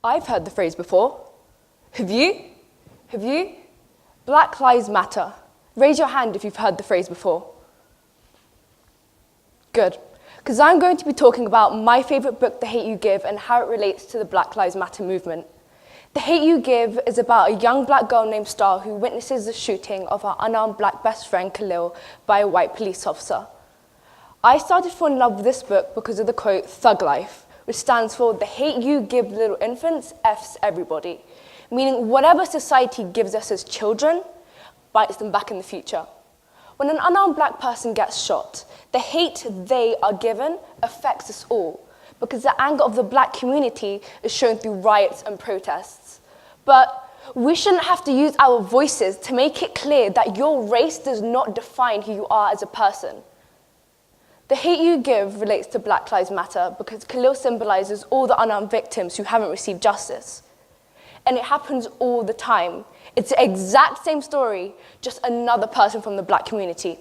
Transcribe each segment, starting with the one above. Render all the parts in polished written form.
I've heard the phrase before. Have you? Have you? Black Lives Matter. Raise your hand if you've heard the phrase before. Good, because I'm going to be talking about my favourite book, The Hate U Give, and how it relates to the Black Lives Matter movement. The Hate U Give is about a young black girl named Star who witnesses the shooting of her unarmed black best friend Khalil by a white police officer. I started falling in love with this book because of the quote, "Thug Life," which stands for "The hate you give little infants F's everybody," meaning whatever society gives us as children bites them back in the future. When an unarmed black person gets shot, the hate they are given affects us all, because the anger of the black community is shown through riots and protests. But we shouldn't have to use our voices to make it clear that your race does not define who you are as a person. The hate you give relates to Black Lives Matter because Khalil symbolizes all the unarmed victims who haven't received justice. And it happens all the time. It's the exact same story, just another person from the black community.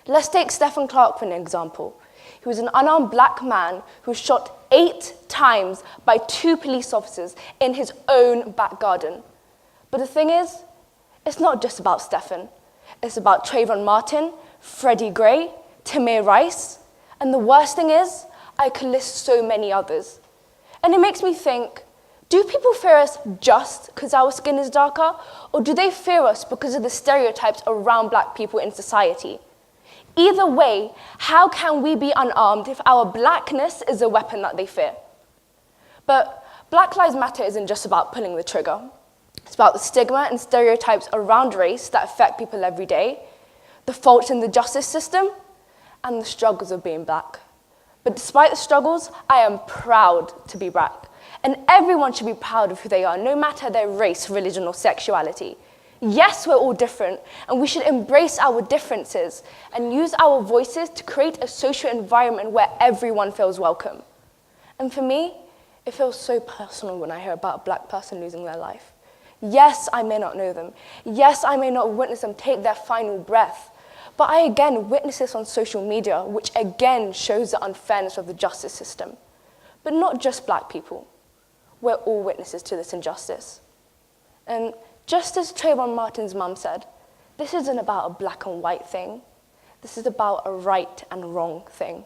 Let's take Stephen Clark for an example. He was an unarmed black man who was shot 8 times by 2 police officers in his own back garden. But the thing is, it's not just about Stephen. It's about Trayvon Martin, Freddie Gray, Tamir Rice, and the worst thing is, I could list so many others. And it makes me think, do people fear us just because our skin is darker, or do they fear us because of the stereotypes around black people in society? Either way, how can we be unarmed if our blackness is a weapon that they fear? But Black Lives Matter isn't just about pulling the trigger. It's about the stigma and stereotypes around race that affect people every day, the faults in the justice system, and the struggles of being black. But despite the struggles, I am proud to be black. And everyone should be proud of who they are, no matter their race, religion, or sexuality. Yes, we're all different, and we should embrace our differences and use our voices to create a social environment where everyone feels welcome. And for me, it feels so personal when I hear about a black person losing their life. Yes, I may not know them. Yes, I may not witness them take their final breath. But I again witness this on social media, which again shows the unfairness of the justice system. But not just black people. We're all witnesses to this injustice. And just as Trayvon Martin's mum said, this isn't about a black and white thing. This is about a right and wrong thing.